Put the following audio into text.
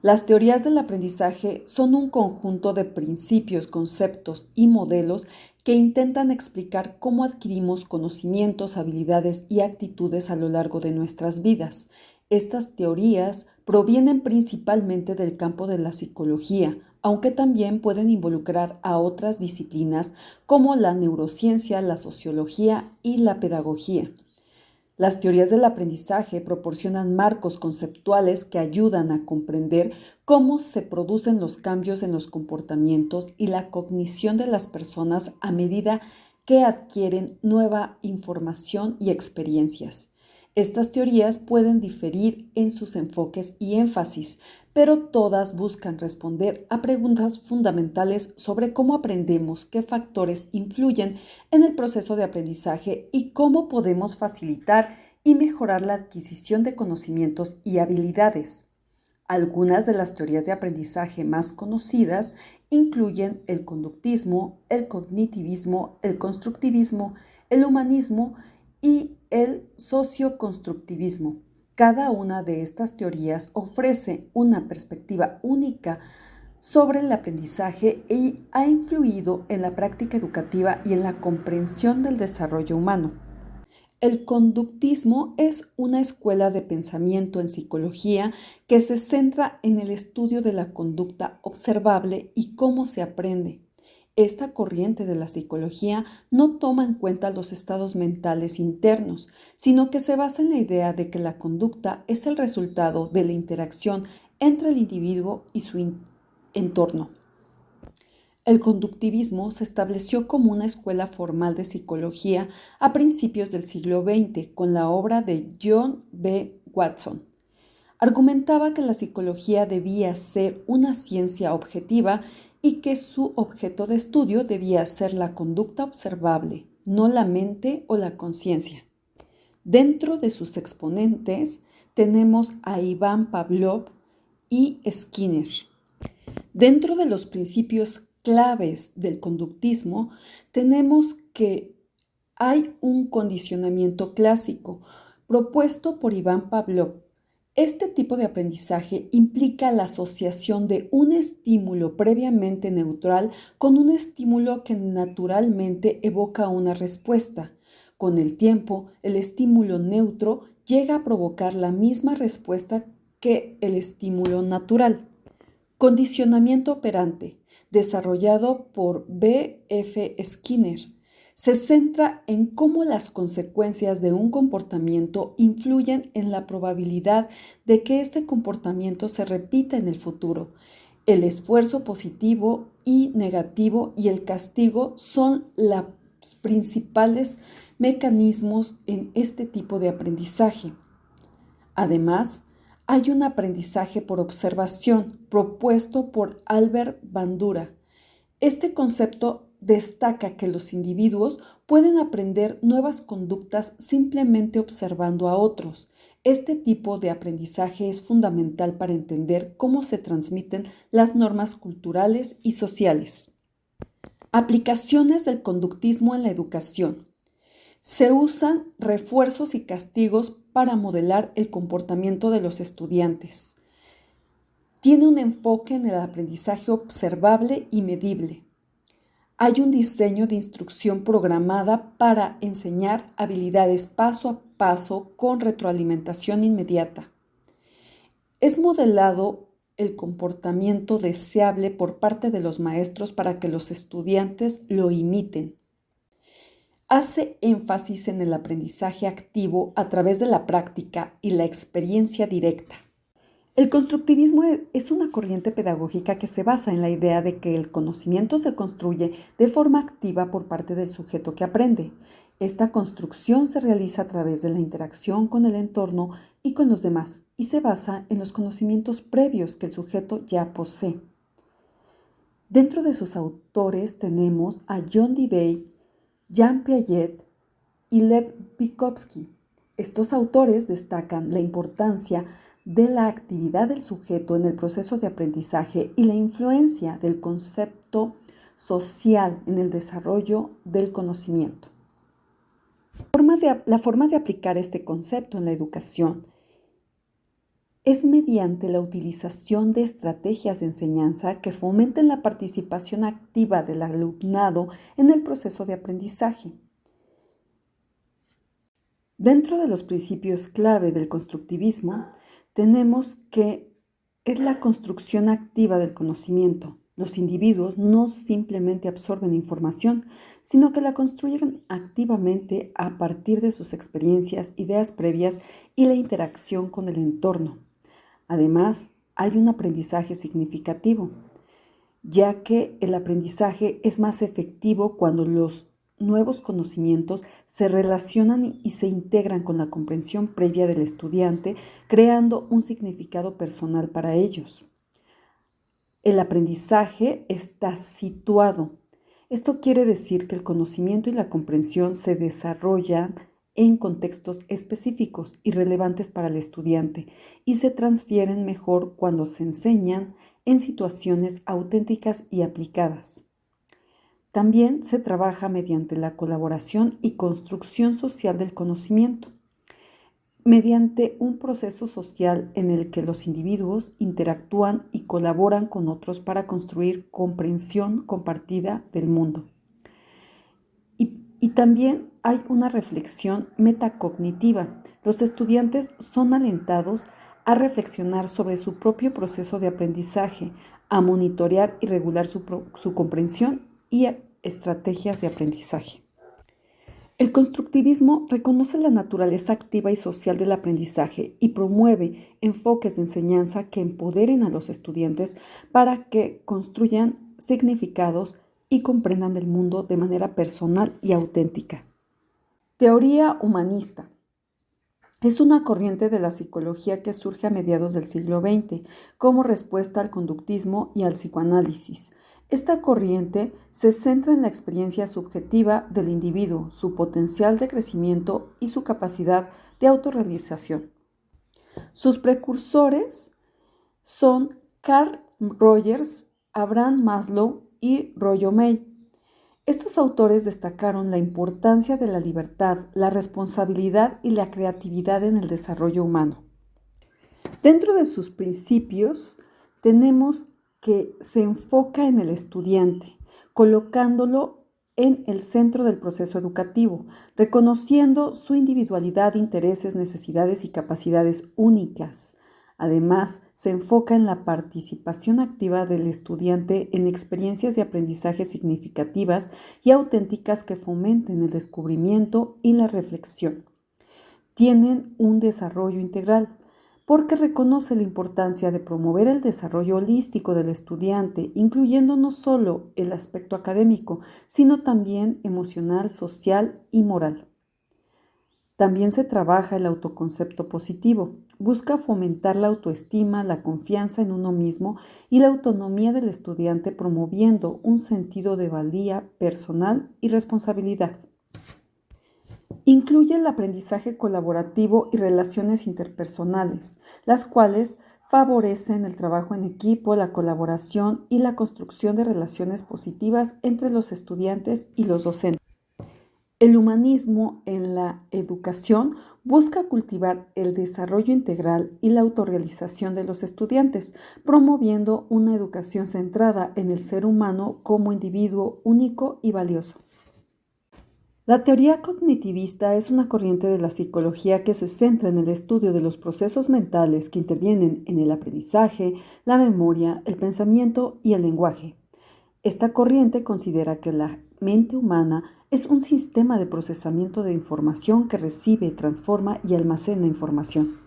Las teorías del aprendizaje son un conjunto de principios, conceptos y modelos que intentan explicar cómo adquirimos conocimientos, habilidades y actitudes a lo largo de nuestras vidas. Estas teorías provienen principalmente del campo de la psicología, aunque también pueden involucrar a otras disciplinas como la neurociencia, la sociología y la pedagogía. Las teorías del aprendizaje proporcionan marcos conceptuales que ayudan a comprender cómo se producen los cambios en los comportamientos y la cognición de las personas a medida que adquieren nueva información y experiencias. Estas teorías pueden diferir en sus enfoques y énfasis, pero todas buscan responder a preguntas fundamentales sobre cómo aprendemos, qué factores influyen en el proceso de aprendizaje y cómo podemos facilitar y mejorar la adquisición de conocimientos y habilidades. Algunas de las teorías de aprendizaje más conocidas incluyen el conductismo, el cognitivismo, el constructivismo, el humanismo y el socioconstructivismo. Cada una de estas teorías ofrece una perspectiva única sobre el aprendizaje y ha influido en la práctica educativa y en la comprensión del desarrollo humano. El conductismo es una escuela de pensamiento en psicología que se centra en el estudio de la conducta observable y cómo se aprende. Esta corriente de la psicología no toma en cuenta los estados mentales internos, sino que se basa en la idea de que la conducta es el resultado de la interacción entre el individuo y su entorno. El conductivismo se estableció como una escuela formal de psicología a principios del siglo XX con la obra de John B. Watson. Argumentaba que la psicología debía ser una ciencia objetiva y que su objeto de estudio debía ser la conducta observable, no la mente o la conciencia. Dentro de sus exponentes tenemos a Iván Pavlov y Skinner. Dentro de los principios claves del conductismo, tenemos que hay un condicionamiento clásico propuesto por Iván Pavlov. Este tipo de aprendizaje implica la asociación de un estímulo previamente neutral con un estímulo que naturalmente evoca una respuesta. Con el tiempo, el estímulo neutro llega a provocar la misma respuesta que el estímulo natural. Condicionamiento operante, desarrollado por B. F. Skinner, se centra en cómo las consecuencias de un comportamiento influyen en la probabilidad de que este comportamiento se repita en el futuro. El esfuerzo positivo y negativo y el castigo son los principales mecanismos en este tipo de aprendizaje. Además, hay un aprendizaje por observación propuesto por Albert Bandura. Este concepto destaca que los individuos pueden aprender nuevas conductas simplemente observando a otros. Este tipo de aprendizaje es fundamental para entender cómo se transmiten las normas culturales y sociales. Aplicaciones del conductismo en la educación. Se usan refuerzos y castigos para modelar el comportamiento de los estudiantes. Tiene un enfoque en el aprendizaje observable y medible. Hay un diseño de instrucción programada para enseñar habilidades paso a paso con retroalimentación inmediata. Es modelado el comportamiento deseable por parte de los maestros para que los estudiantes lo imiten. Hace énfasis en el aprendizaje activo a través de la práctica y la experiencia directa. El constructivismo es una corriente pedagógica que se basa en la idea de que el conocimiento se construye de forma activa por parte del sujeto que aprende. Esta construcción se realiza a través de la interacción con el entorno y con los demás y se basa en los conocimientos previos que el sujeto ya posee. Dentro de sus autores tenemos a John Dewey, Jean Piaget y Lev Vygotsky. Estos autores destacan la importancia de la actividad del sujeto en el proceso de aprendizaje y la influencia del concepto social en el desarrollo del conocimiento. La forma de aplicar este concepto en la educación es mediante la utilización de estrategias de enseñanza que fomenten la participación activa del alumnado en el proceso de aprendizaje. Dentro de los principios clave del constructivismo, tenemos que es la construcción activa del conocimiento. Los individuos no simplemente absorben información, sino que la construyen activamente a partir de sus experiencias, ideas previas y la interacción con el entorno. Además, hay un aprendizaje significativo, ya que el aprendizaje es más efectivo cuando los nuevos conocimientos se relacionan y se integran con la comprensión previa del estudiante, creando un significado personal para ellos. El aprendizaje está situado. Esto quiere decir que el conocimiento y la comprensión se desarrollan en contextos específicos y relevantes para el estudiante y se transfieren mejor cuando se enseñan en situaciones auténticas y aplicadas. También se trabaja mediante la colaboración y construcción social del conocimiento, mediante un proceso social en el que los individuos interactúan y colaboran con otros para construir comprensión compartida del mundo. Y también hay una reflexión metacognitiva. Los estudiantes son alentados a reflexionar sobre su propio proceso de aprendizaje, a monitorear y regular su comprensión y estrategias de aprendizaje. El constructivismo reconoce la naturaleza activa y social del aprendizaje y promueve enfoques de enseñanza que empoderen a los estudiantes para que construyan significados y comprendan el mundo de manera personal y auténtica. Teoría humanista. Es una corriente de la psicología que surge a mediados del siglo XX como respuesta al conductismo y al psicoanálisis. Esta corriente se centra en la experiencia subjetiva del individuo, su potencial de crecimiento y su capacidad de autorrealización. Sus precursores son Carl Rogers, Abraham Maslow y Rollo May. Estos autores destacaron la importancia de la libertad, la responsabilidad y la creatividad en el desarrollo humano. Dentro de sus principios tenemos que se enfoca en el estudiante, colocándolo en el centro del proceso educativo, reconociendo su individualidad, intereses, necesidades y capacidades únicas. Además, se enfoca en la participación activa del estudiante en experiencias de aprendizaje significativas y auténticas que fomenten el descubrimiento y la reflexión. Tienen un desarrollo integral, porque reconoce la importancia de promover el desarrollo holístico del estudiante, incluyendo no solo el aspecto académico, sino también emocional, social y moral. También se trabaja el autoconcepto positivo. Busca fomentar la autoestima, la confianza en uno mismo y la autonomía del estudiante, promoviendo un sentido de valía personal y responsabilidad. Incluye el aprendizaje colaborativo y relaciones interpersonales, las cuales favorecen el trabajo en equipo, la colaboración y la construcción de relaciones positivas entre los estudiantes y los docentes. El humanismo en la educación busca cultivar el desarrollo integral y la autorrealización de los estudiantes, promoviendo una educación centrada en el ser humano como individuo único y valioso. La teoría cognitivista es una corriente de la psicología que se centra en el estudio de los procesos mentales que intervienen en el aprendizaje, la memoria, el pensamiento y el lenguaje. Esta corriente considera que la mente humana es un sistema de procesamiento de información que recibe, transforma y almacena información.